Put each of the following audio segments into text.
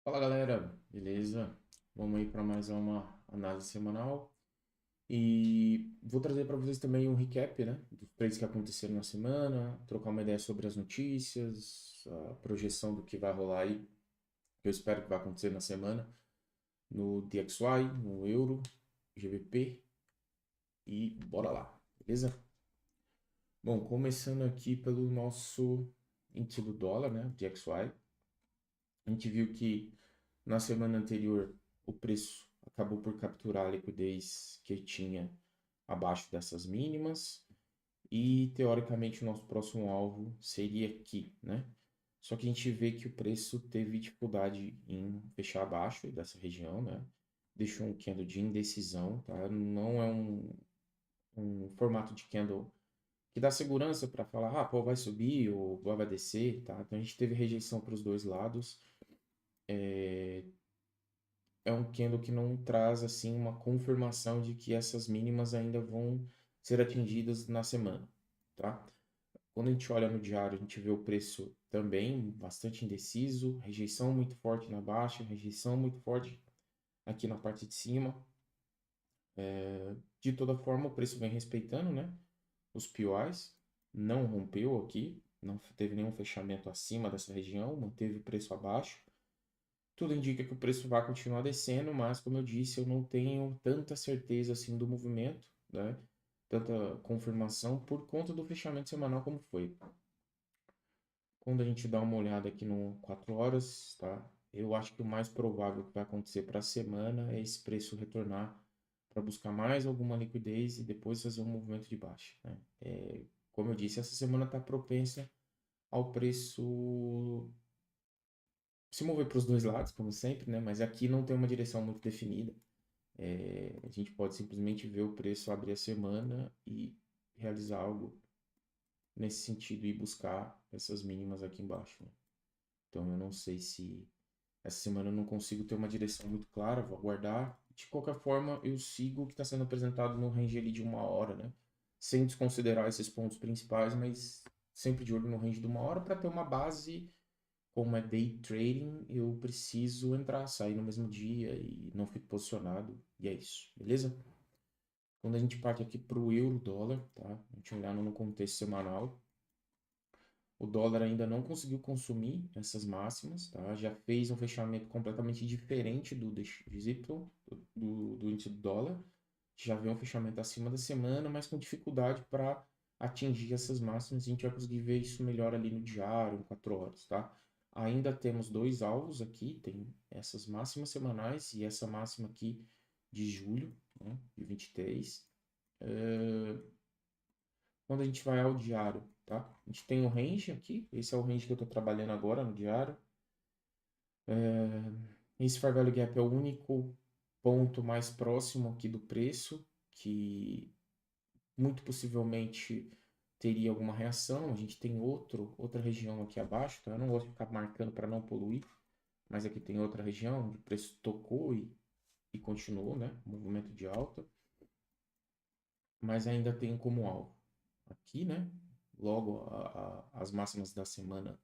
Fala galera, beleza? Vamos aí para mais uma análise semanal e vou trazer para vocês também um recap, né, dos trades que aconteceram na semana, trocar uma ideia sobre as notícias, a projeção do que vai rolar aí, que eu espero que vai acontecer na semana, no DXY, no Euro, GBP e bora lá, beleza? Bom, começando aqui pelo nosso índice do dólar, né, DXY, a gente viu que na semana anterior, o preço acabou por capturar a liquidez que tinha abaixo dessas mínimas e, teoricamente, o nosso próximo alvo seria aqui, né? Só que a gente vê que o preço teve dificuldade em fechar abaixo dessa região, né? Deixou um candle de indecisão, tá? Não é um formato de candle que dá segurança para falar, pô, vai subir ou vai descer, tá? Então a gente teve rejeição para os dois lados. É um candle que não traz assim uma confirmação de que essas mínimas ainda vão ser atingidas na semana, tá? Quando a gente olha no diário, a gente vê o preço também bastante indeciso, rejeição muito forte na baixa, rejeição muito forte aqui na parte de cima. De toda forma, o preço vem respeitando, né? Os POIs, não rompeu aqui, não teve nenhum fechamento acima dessa região, manteve o preço abaixo. Tudo indica que o preço vai continuar descendo, mas como eu disse, eu não tenho tanta certeza assim do movimento, né? Tanta confirmação por conta do fechamento semanal como foi. Quando a gente dá uma olhada aqui no 4 horas, tá? Eu acho que o mais provável que vai acontecer para a semana é esse preço retornar para buscar mais alguma liquidez e depois fazer um movimento de baixa, né? Como eu disse, essa semana está propensa ao preço se mover para os dois lados, como sempre, né? Mas aqui não tem uma direção muito definida. A gente pode simplesmente ver o preço abrir a semana e realizar algo nesse sentido e buscar essas mínimas aqui embaixo, né? Então eu não sei se essa semana eu não consigo ter uma direção muito clara, vou aguardar. De qualquer forma, eu sigo o que está sendo apresentado no range ali de uma hora, né? Sem desconsiderar esses pontos principais, mas sempre de olho no range de uma hora para ter uma base. Como é day trading, eu preciso entrar, sair no mesmo dia e não fico posicionado. E é isso, beleza? Quando a gente parte aqui para o euro dólar, tá? A gente olhando no contexto semanal, o dólar ainda não conseguiu consumir essas máximas, tá? Já fez um fechamento completamente diferente do DXY, do índice do dólar. Já vê um fechamento acima da semana, mas com dificuldade para atingir essas máximas. A gente vai conseguir ver isso melhor ali no diário, em 4 horas, tá? Ainda temos dois alvos aqui, tem essas máximas semanais e essa máxima aqui de julho, né, de 23. Quando a gente vai ao diário, tá? A gente tem o range aqui, esse é o range que eu estou trabalhando agora no diário. Esse Fair Value Gap é o único ponto mais próximo aqui do preço, que muito possivelmente teria alguma reação. A gente tem outra região aqui abaixo, tá? Eu não gosto de ficar marcando para não poluir, mas aqui tem outra região onde o preço tocou e continuou, né? Movimento de alta, mas ainda tem como alvo aqui, né? Logo as máximas da semana,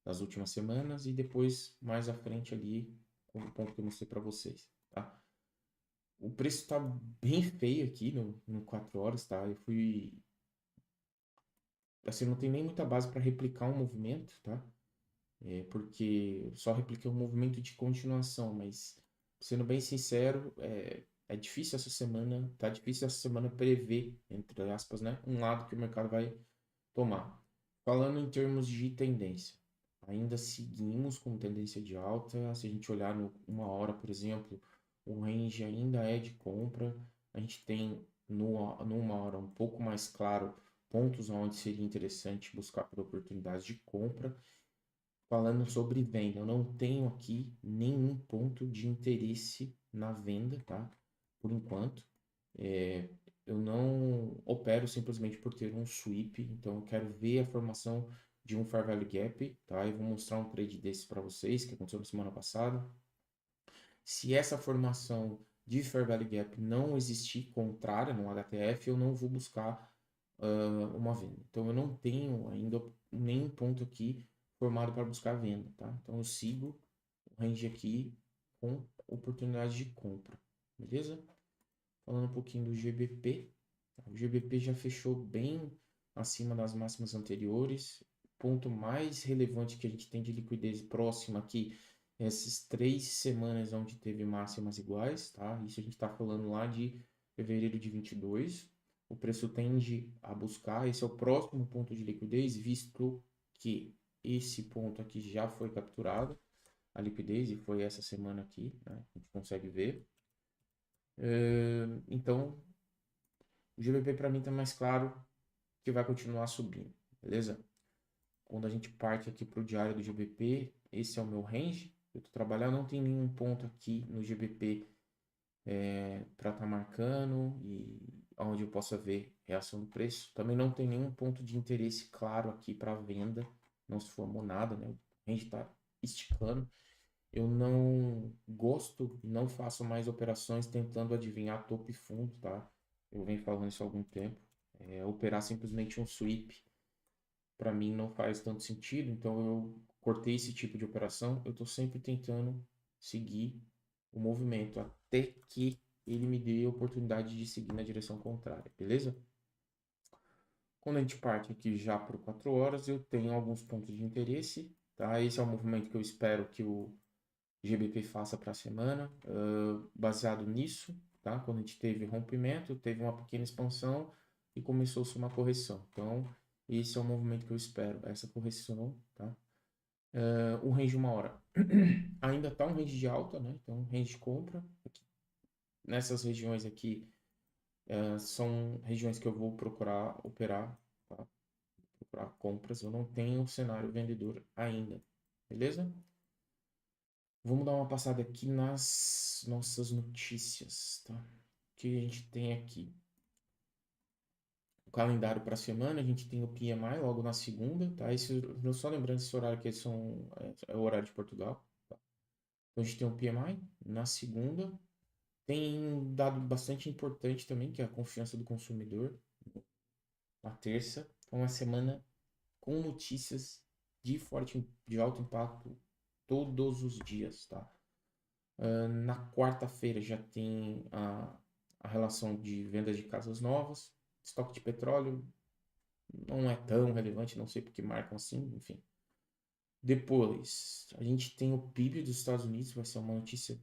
das últimas semanas, e depois mais à frente ali, com o ponto que eu mostrei para vocês, tá? O preço tá bem feio aqui no 4 horas, tá? Eu fui. Assim, não tem nem muita base para replicar um movimento, tá? Porque eu só repliquei um movimento de continuação, mas sendo bem sincero, é difícil essa semana, tá difícil essa semana prever, entre aspas, né? Um lado que o mercado vai tomar. Falando em termos de tendência, ainda seguimos com tendência de alta. Se a gente olhar no uma hora, por exemplo, o range ainda é de compra. A gente tem numa hora um pouco mais claro pontos onde seria interessante buscar por oportunidades de compra. Falando sobre venda, eu não tenho aqui nenhum ponto de interesse na venda, tá? Por enquanto. É, eu não opero simplesmente por ter um sweep, então eu quero ver a formação de um Fair Value Gap, tá? Eu vou mostrar um trade desse para vocês, que aconteceu na semana passada. Se essa formação de Fair Value Gap não existir contrária no HTF, eu não vou buscar uma venda. Então eu não tenho ainda nenhum ponto aqui formado para buscar venda, tá? Então eu sigo range aqui com oportunidade de compra, beleza? Falando um pouquinho do GBP, o GBP já fechou bem acima das máximas anteriores. O ponto mais relevante que a gente tem de liquidez próxima aqui é essas 3 semanas onde teve máximas iguais, tá? Isso a gente está falando lá de fevereiro de 22. O preço tende a buscar, esse é o próximo ponto de liquidez, visto que esse ponto aqui já foi capturado, a liquidez, e foi essa semana aqui, né? A gente consegue ver. Então, o GBP para mim está mais claro que vai continuar subindo, beleza? Quando a gente parte aqui para o diário do GBP, esse é o meu range. Eu estou trabalhando, não tem nenhum ponto aqui no GBP para estar marcando e onde eu possa ver reação do preço. Também não tem nenhum ponto de interesse claro aqui para venda, não se formou nada, né? O range está esticando. Eu não gosto, não faço mais operações tentando adivinhar topo e fundo, tá? Eu venho falando isso há algum tempo. Operar simplesmente um sweep, para mim, não faz tanto sentido, então eu cortei esse tipo de operação. Eu estou sempre tentando seguir o movimento até que ele me dê a oportunidade de seguir na direção contrária, beleza? Quando a gente parte aqui já por 4 horas, eu tenho alguns pontos de interesse, tá? Esse é o movimento que eu espero que o GBP faça para a semana, baseado nisso, tá? Quando a gente teve rompimento, teve uma pequena expansão e começou-se uma correção. Então, esse é o movimento que eu espero, essa correção, tá? O range 1 hora ainda está um range de alta, né? Então, range de compra. Aqui, nessas regiões aqui, são regiões que eu vou procurar operar, tá? Procurar compras. Eu não tenho cenário vendedor ainda, beleza? Vamos dar uma passada aqui nas nossas notícias, tá? O que a gente tem aqui? O calendário para a semana, a gente tem o PMI logo na segunda, tá? Só lembrando esse horário que é o horário de Portugal, tá? Então a gente tem o PMI na segunda. Tem um dado bastante importante também, que é a confiança do consumidor, na terça. Então, uma semana com notícias de alto impacto todos os dias, tá? Na quarta-feira já tem a relação de vendas de casas novas, estoque de petróleo não é tão relevante, não sei porque marcam assim, enfim. Depois, a gente tem o PIB dos Estados Unidos, vai ser uma notícia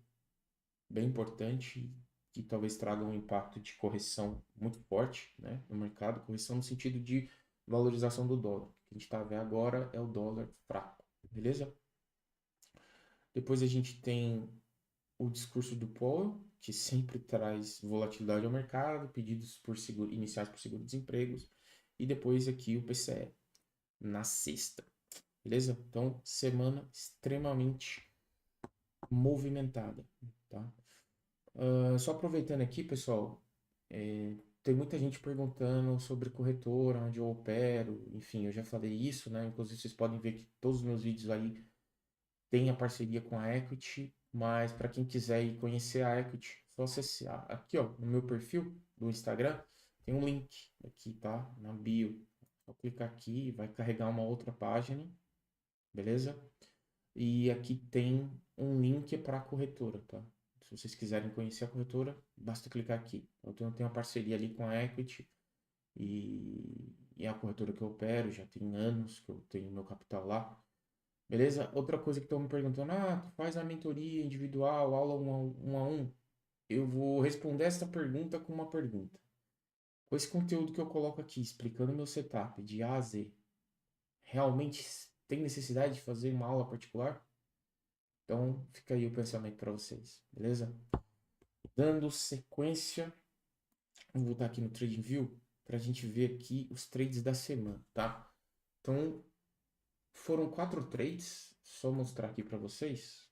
bem importante, que talvez traga um impacto de correção muito forte, né, no mercado, correção no sentido de valorização do dólar. O que a gente está vendo agora é o dólar fraco, beleza? Depois a gente tem o discurso do Powell, que sempre traz volatilidade ao mercado, pedidos iniciais por seguro-desempregos, e depois aqui o PCE, na sexta, beleza? Então, semana extremamente movimentada, tá? Só aproveitando aqui, pessoal, tem muita gente perguntando sobre corretora, onde eu opero, enfim, eu já falei isso, né? Inclusive, vocês podem ver que todos os meus vídeos aí têm a parceria com a Equity, mas para quem quiser ir conhecer a Equity, só acessar aqui, ó, no meu perfil do Instagram, tem um link aqui, tá? Na bio. Só clicar aqui, vai carregar uma outra página, beleza? E aqui tem um link para a corretora, tá? Se vocês quiserem conhecer a corretora, basta clicar aqui. Eu tenho uma parceria ali com a Equity e é a corretora que eu opero, já tem anos que eu tenho meu capital lá. Beleza? Outra coisa que estão me perguntando, tu faz a mentoria individual, aula um a um? Eu vou responder essa pergunta com uma pergunta. Com esse conteúdo que eu coloco aqui, explicando meu setup de A a Z, realmente tem necessidade de fazer uma aula particular? Então, fica aí o pensamento para vocês, beleza? Dando sequência, vou voltar aqui no TradingView para a gente ver aqui os trades da semana, tá? Então, foram 4 trades, só mostrar aqui para vocês.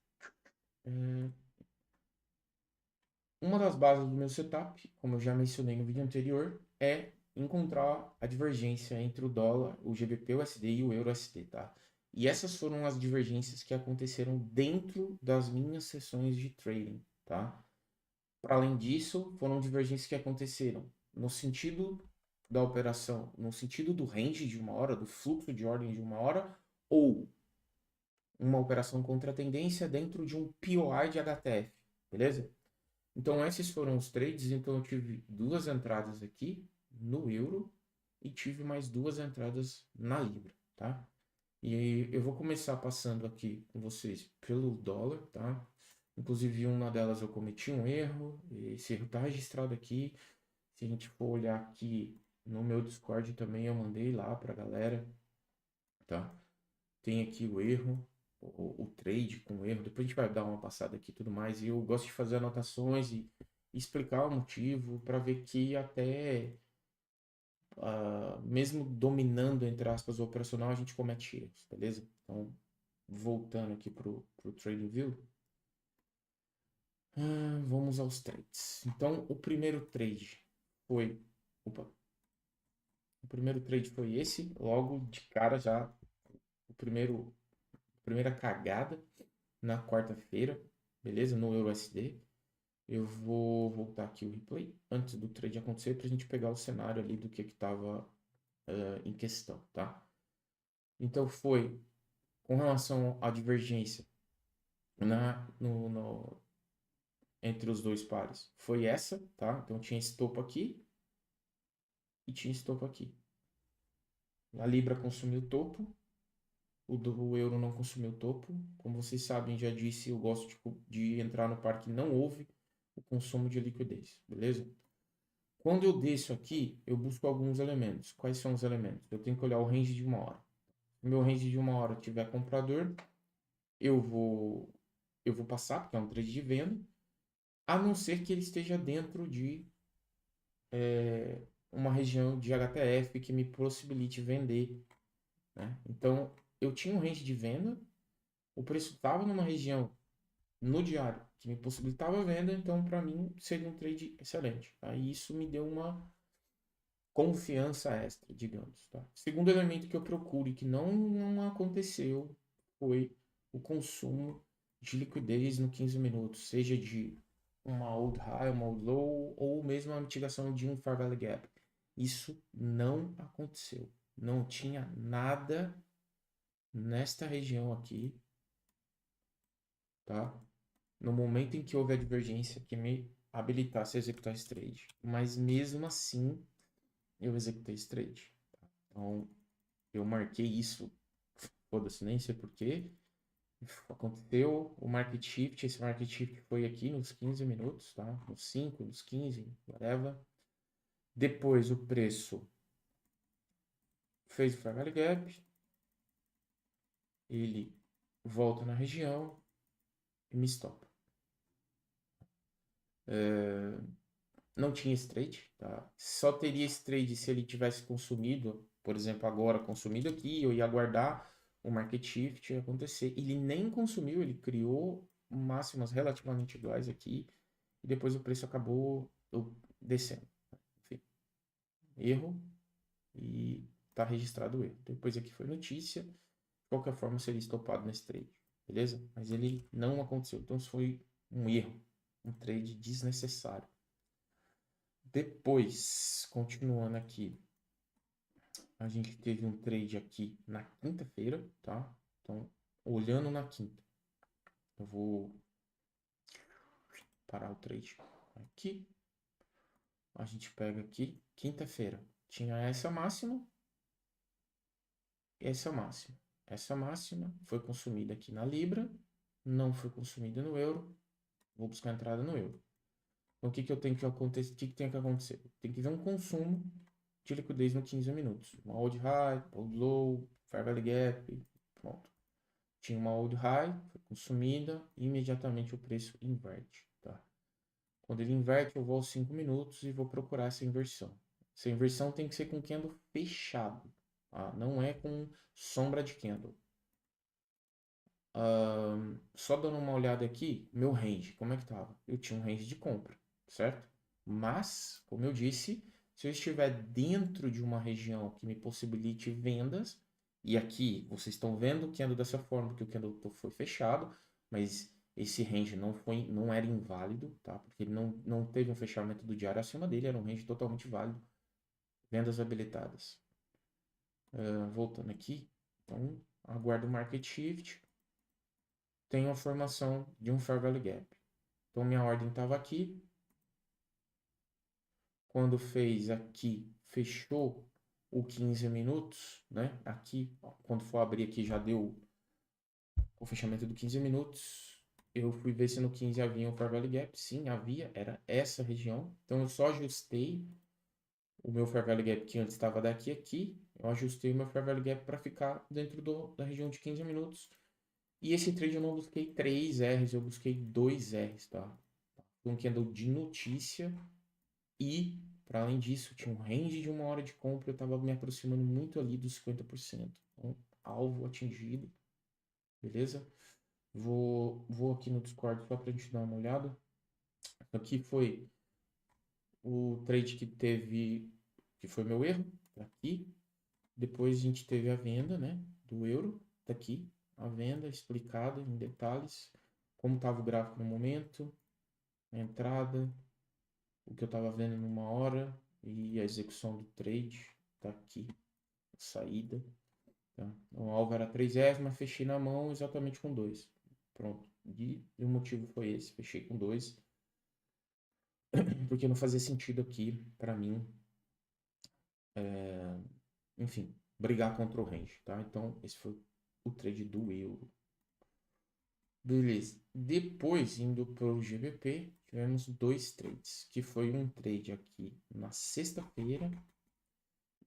Uma das bases do meu setup, como eu já mencionei no vídeo anterior, é encontrar a divergência entre o dólar, o GBP-USD e o Euro-USD, tá? E essas foram as divergências que aconteceram dentro das minhas sessões de trading, tá? Para além disso, foram divergências que aconteceram no sentido da operação, no sentido do range de 1 hora, do fluxo de ordem de 1 hora, ou uma operação contra a tendência dentro de um POI de HTF, beleza? Então esses foram os trades, então eu tive duas entradas aqui no euro e tive mais duas entradas na libra, tá? E eu vou começar passando aqui com vocês pelo dólar, tá? Inclusive uma delas eu cometi um erro, esse erro está registrado aqui. Se a gente for olhar aqui no meu Discord também eu mandei lá para a galera, tá? Tem aqui o erro, o trade com o erro. Depois a gente vai dar uma passada aqui e tudo mais. E eu gosto de fazer anotações e explicar o motivo para ver que até mesmo dominando, entre aspas, o operacional, a gente comete erros, beleza? Então, voltando aqui pro TradingView, vamos aos trades. Então, o primeiro trade foi, opa, o primeiro trade foi esse, logo de cara já, primeira cagada na quarta-feira, beleza? No EURUSD. Eu vou voltar aqui o replay antes do trade acontecer para a gente pegar o cenário ali do que estava em questão, tá? Então foi com relação à divergência entre os dois pares. Foi essa, tá? Então tinha esse topo aqui e tinha esse topo aqui. A Libra consumiu o topo, o euro não consumiu o topo. Como vocês sabem, já disse, eu gosto de entrar no par que não houve o consumo de liquidez, beleza? Quando eu desço aqui, eu busco alguns elementos. Quais são os elementos? Eu tenho que olhar o range de uma hora. Se o meu range de uma hora tiver comprador, eu vou passar, porque é um trade de venda, a não ser que ele esteja dentro de uma região de HTF que me possibilite vender, né? Então, eu tinha um range de venda, o preço estava numa região no diário que me possibilitava venda, então para mim seria um trade excelente. Aí isso me deu uma confiança extra, digamos, tá? Segundo elemento que eu procuro e que não aconteceu foi o consumo de liquidez no 15 minutos, seja de uma old high, uma old low, ou mesmo a mitigação de um fair value gap. Isso não aconteceu. Não tinha nada nesta região aqui, tá? No momento em que houve a divergência que me habilitasse a executar esse trade. Mas mesmo assim, eu executei esse trade. Tá? Então, eu marquei isso, foda-se, nem sei porquê. Aconteceu o market shift, esse market shift foi aqui nos 15 minutos, tá? Nos 5, nos 15, whatever. Depois o preço fez o fair value gap, ele volta na região e me stop. Não tinha esse trade, tá? Só teria esse trade se ele tivesse consumido, por exemplo, agora consumido aqui, eu ia aguardar o market shift acontecer. Ele nem consumiu, ele criou máximas relativamente iguais aqui e depois o preço acabou descendo. Enfim, erro e tá registrado o erro. Depois aqui foi notícia, de qualquer forma seria estopado nesse trade, beleza? Mas ele não aconteceu, então isso foi um erro, um trade desnecessário. Depois, continuando aqui, a gente teve um trade aqui na quinta-feira, tá? Então, olhando na quinta, eu vou parar o trade aqui. A gente pega aqui, quinta-feira, tinha essa máxima, essa máxima. Essa máxima foi consumida aqui na Libra, não foi consumida no euro. Vou buscar a entrada no euro. Então, o que que eu tenho que acontecer? O que que tem que acontecer? Tem que ver um consumo de liquidez no 15 minutos. Uma old high, old low, fair value gap, pronto. Tinha uma old high, foi consumida, e imediatamente o preço inverte, tá? Quando ele inverte, eu vou aos 5 minutos e vou procurar essa inversão. Essa inversão tem que ser com candle fechado, tá? Não é com sombra de candle. Só dando uma olhada aqui, meu range, como é que tava? Eu tinha um range de compra, certo? Mas, como eu disse, se eu estiver dentro de uma região que me possibilite vendas, e aqui vocês estão vendo o candle dessa forma, porque o candle foi fechado, mas esse range não era inválido, tá? Porque ele não teve um fechamento do diário acima dele, era um range totalmente válido. Vendas habilitadas. Voltando aqui, então aguardo o market shift. tenho a formação de um Fair Value Gap. Então, minha ordem estava aqui. Quando fez aqui, fechou o 15 minutos, né? Aqui, ó, quando for abrir aqui, já deu o fechamento do 15 minutos. Eu fui ver se no 15 havia um Fair Value Gap. Sim, havia. Era essa região. Então, eu só ajustei o meu Fair Value Gap, que antes estava daqui a aqui. Eu ajustei o meu Fair Value Gap para ficar dentro da região de 15 minutos. E esse trade eu não busquei 3 R's, eu busquei 2 R's, tá? Um candle de notícia e, para além disso, tinha um range de 1 hora de compra, eu estava me aproximando muito ali dos 50%. Então, alvo atingido, beleza? Vou aqui no Discord só para a gente dar uma olhada. Aqui foi o trade que foi meu erro, tá aqui. Depois a gente teve a venda, né, do euro, tá aqui. A venda explicada em detalhes, como estava o gráfico no momento, a entrada, o que eu estava vendo numa hora e a execução do trade, tá aqui, a saída. Tá? O alvo era 3S, mas fechei na mão exatamente com 2. Pronto. E o motivo foi esse, fechei com 2, porque não fazia sentido aqui para mim, enfim, brigar contra o range, tá? Então esse foi o trade do euro. Beleza. Depois, indo para o GBP, tivemos 2 trades, que foi um trade aqui na sexta-feira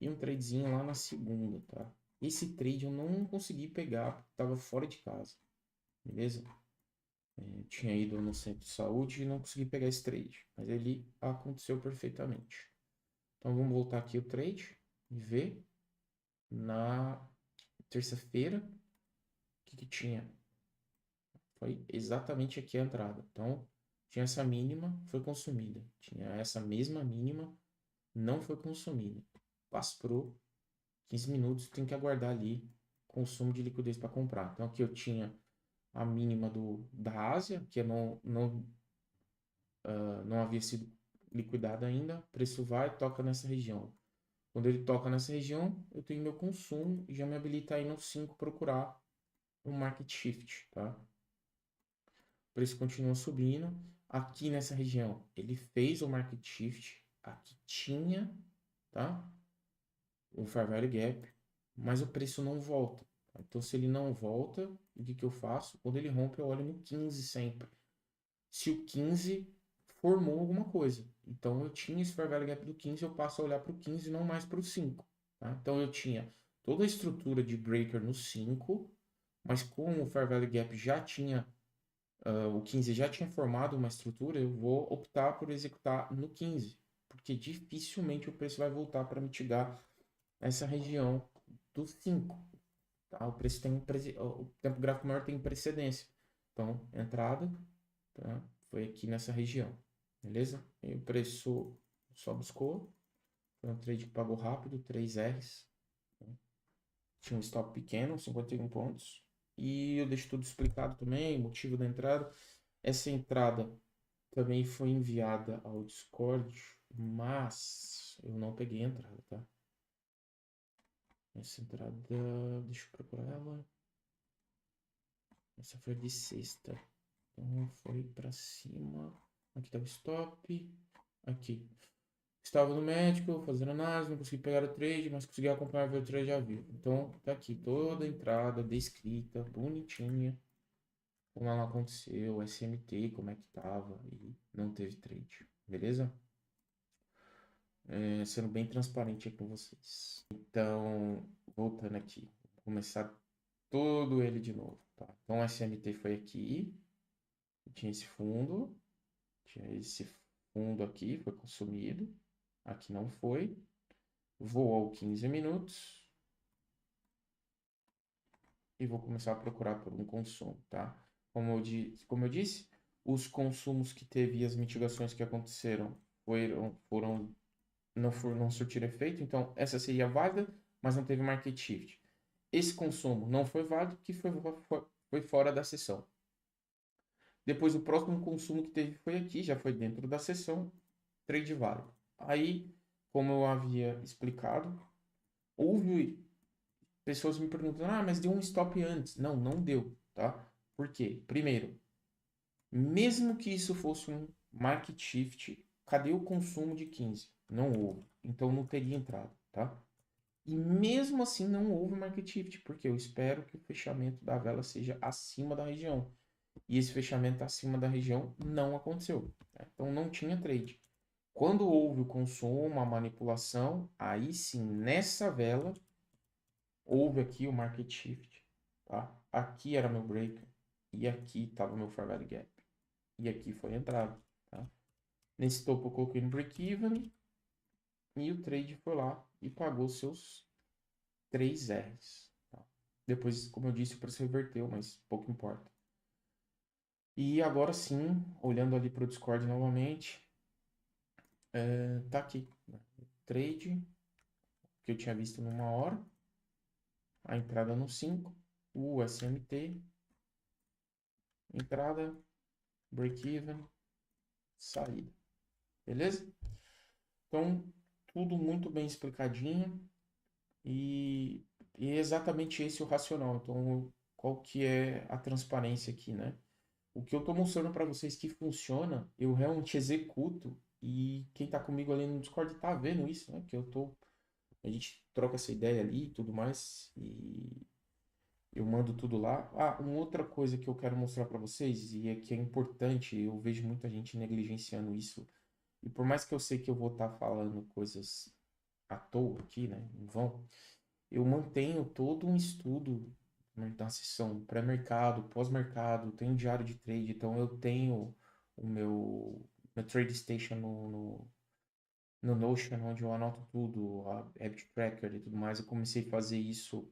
e um tradezinho lá na segunda, tá? Esse trade eu não consegui pegar porque estava fora de casa, beleza? Tinha ido no centro de saúde e não consegui pegar esse trade, mas ele aconteceu perfeitamente. Então vamos voltar aqui o trade e ver na terça-feira o que tinha. Foi exatamente aqui a entrada. Então tinha essa mínima, foi consumida. Tinha essa mesma mínima, não foi consumida. Passou 15 minutos, tem que aguardar ali consumo de liquidez para comprar. Então aqui eu tinha a mínima da Ásia, que não havia sido liquidada ainda. O preço vai e toca nessa região. Quando ele toca nessa região, eu tenho meu consumo e já me habilita aí no 5 procurar um market shift, tá? O preço continua subindo. Aqui nessa região, ele fez o market shift. Aqui tinha, tá? O Fair Value Gap, mas o preço não volta. Tá? Então, se ele não volta, o que eu faço? Quando ele rompe, eu olho no 15 sempre. Se o 15 formou alguma coisa. Então, eu tinha esse Fair Value Gap do 15, eu passo a olhar para o 15 e não mais para o 5. Tá? Então, eu tinha toda a estrutura de breaker no 5, mas como o Fair Value Gap já tinha o 15 já tinha formado uma estrutura, eu vou optar por executar no 15, porque dificilmente o preço vai voltar para mitigar essa região do 5. Tá? O preço tem o tempo gráfico maior tem precedência. Então, entrada, tá? Foi aqui nessa região, beleza? E o preço só buscou, foi um trade que pagou rápido, 3 Rs. Tinha um stop pequeno, 51 pontos. E eu deixo tudo explicado também, motivo da entrada. Essa entrada também foi enviada ao Discord, mas eu não peguei a entrada, tá? Essa entrada, deixa eu procurar ela. Essa foi de sexta. Então foi para cima. Aqui tá o stop. Aqui. Estava no médico, fazendo análise, não consegui pegar o trade, mas consegui acompanhar o trade ao vivo. Então tá aqui toda a entrada descrita, bonitinha. Como ela aconteceu, SMT, como é que tava e não teve trade. Beleza? Sendo bem transparente aqui com vocês. Então, voltando aqui, vou começar todo ele de novo, tá? Então, o SMT foi aqui, tinha esse fundo aqui, foi consumido, aqui não foi, voou 15 minutos e vou começar a procurar por um consumo, tá? Como eu disse, os consumos que teve e as mitigações que aconteceram não surtiram efeito, então essa seria válida, mas não teve market shift. Esse consumo não foi válido, que foi fora da sessão. Depois o próximo consumo que teve foi aqui, já foi dentro da sessão, trade válido. Aí, como eu havia explicado, houve pessoas me perguntando, mas deu um stop antes. Não, não deu, tá? Por quê? Primeiro, mesmo que isso fosse um market shift, cadê o consumo de 15? Não houve. Então não teria entrado, tá? E mesmo assim não houve market shift, porque eu espero que o fechamento da vela seja acima da região. E esse fechamento acima da região não aconteceu, né? Então não tinha trade. Quando houve o consumo, a manipulação, aí sim, nessa vela, houve aqui o market shift, tá? Aqui era meu breaker e aqui estava meu fair value gap. E aqui foi a entrada, tá? Nesse topo eu coloquei no break-even e o trade foi lá e pagou seus 3 R's. Tá? Depois, como eu disse, o preço reverteu, mas pouco importa. E agora sim, olhando ali para o Discord novamente, tá aqui, né? Trade que eu tinha visto numa hora, a entrada no 5, o SMT, entrada, break-even, saída. Beleza? Então, tudo muito bem explicadinho e, e é exatamente esse o racional. Então, qual que é a transparência aqui, né? O que eu estou mostrando para vocês que funciona, eu realmente executo e quem está comigo ali no Discord está vendo isso, né? Que eu tô, a gente troca essa ideia ali e tudo mais e eu mando tudo lá. Ah, uma outra coisa que eu quero mostrar para vocês e é que é importante, eu vejo muita gente negligenciando isso. E por mais que eu sei que eu vou estar falando coisas à toa aqui, né? Em vão, eu mantenho todo um estudo na sessão pré-mercado, pós-mercado, tenho diário de trade, então eu tenho meu Trade Station no Notion, onde eu anoto tudo, a Habit Tracker e tudo mais. Eu comecei a fazer isso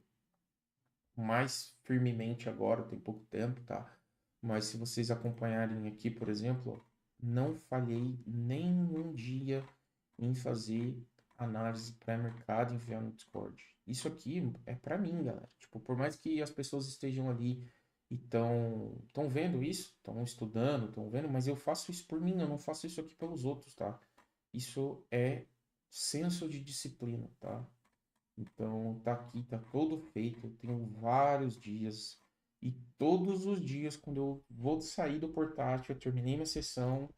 mais firmemente agora, tem pouco tempo, tá? Mas se vocês acompanharem aqui, por exemplo, não falhei nenhum dia em fazer análise pré-mercado e enviar no Discord. Isso aqui é para mim, galera. Tipo, por mais que as pessoas estejam ali e estão vendo isso, estão estudando, estão vendo, mas eu faço isso por mim, eu não faço isso aqui pelos outros, tá? Isso é senso de disciplina, tá? Então tá aqui, tá todo feito. Eu tenho vários dias. E todos os dias, quando eu vou sair do portátil, eu terminei minha sessão,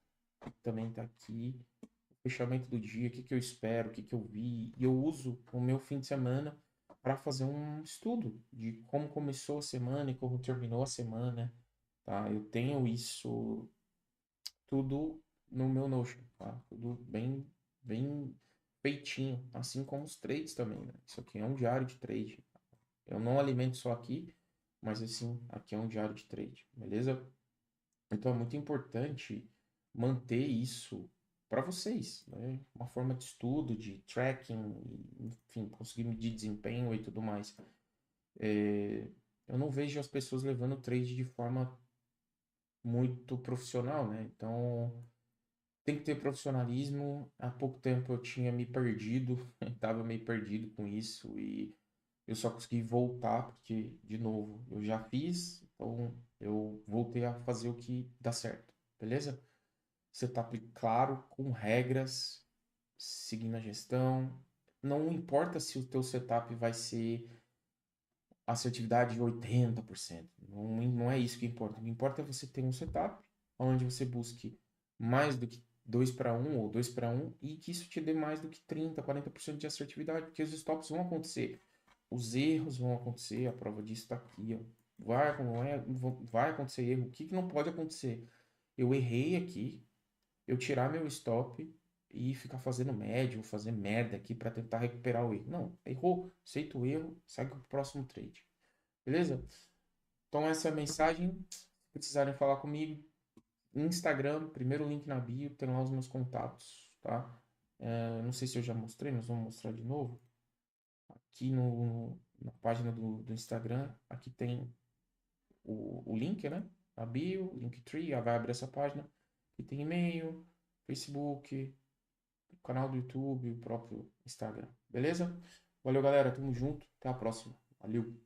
também tá aqui. O fechamento do dia, o que que eu espero, o que que eu vi. E eu uso o meu fim de semana para fazer um estudo de como começou a semana e como terminou a semana, tá? Eu tenho isso tudo no meu Notion, tá? Tudo bem feitinho, assim como os trades também, né? Isso aqui é um diário de trade. Eu não alimento só aqui, mas assim, aqui é um diário de trade, beleza? Então é muito importante manter isso para vocês, né? Uma forma de estudo, de tracking, enfim, conseguir medir desempenho e tudo mais. Eu não vejo as pessoas levando o trade de forma muito profissional, né? Então tem que ter profissionalismo. Há pouco tempo eu tinha me perdido, estava meio perdido com isso e eu só consegui voltar porque, de novo, eu já fiz, então eu voltei a fazer o que dá certo, beleza? Setup claro, com regras, seguindo a gestão. Não importa se o teu setup vai ser assertividade de 80%. Não é isso que importa. O que importa é você ter um setup onde você busque mais do que 2 para 1 ou 2 para 1 e que isso te dê mais do que 30, 40% de assertividade, porque os stops vão acontecer. Os erros vão acontecer, a prova disso está aqui, ó. Vai acontecer erro. O que, que não pode acontecer? Eu errei aqui, eu tirar meu stop e ficar fazendo médio, fazer merda aqui para tentar recuperar o erro. Não, errou, aceita o erro, segue pro próximo trade. Beleza? Então essa é a mensagem. Se precisarem falar comigo, Instagram, primeiro link na bio, tem lá os meus contatos, tá? Não sei se eu já mostrei, mas vamos mostrar de novo. Aqui na página do Instagram, aqui tem o link, né? A bio, Linktree, vai abrir essa página. Aqui tem e-mail, Facebook, o canal do YouTube, o próprio Instagram. Beleza? Valeu, galera. Tamo junto. Até a próxima. Valeu.